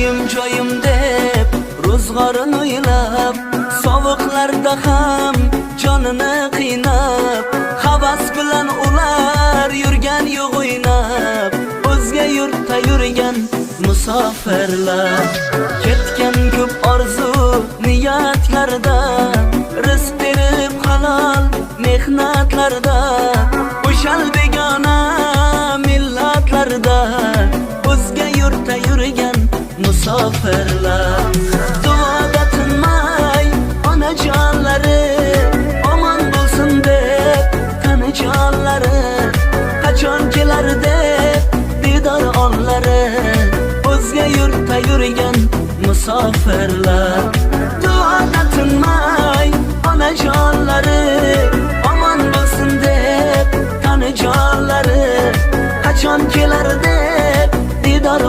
joyim deb ro'zg'orini o'ylab, sovuqlarda ham jonini qiynab, havas bilan ular yurgan yo'q o'ynab, o'zga yurtda yurgan musofirlar, ketgan ko'p orzu niyatlarda, rizq berib halol mehnatlarda, o'shal begona millatlarda, o'zga yurtda yurgan musofirlar. Duoda tinmay onajonlari, omon bo'lsin deb qanijonlari, qachon kelar deb didor onlari, o'zga yurtda yurgan musofirlar. Duoda tinmay onajonlari, omon bo'lsin deb qanijonlari, qachon kelar deb didor